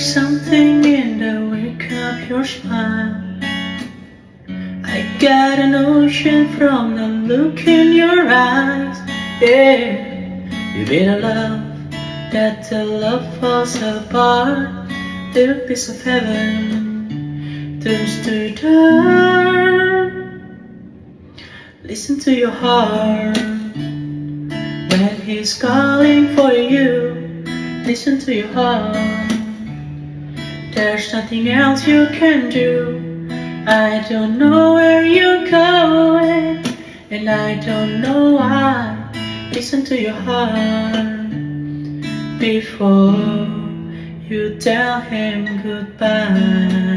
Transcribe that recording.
something in the wake of your smile. I got an ocean from the look in your eyes. Yeah, you made a love that the love falls apart. The piece of heaven turns to dark. Listen to your heart when he's calling for you. Listen to your heart. There's nothing else you can do. I don't know where you're going, and I don't know why. Listen to your heart before you tell him goodbye.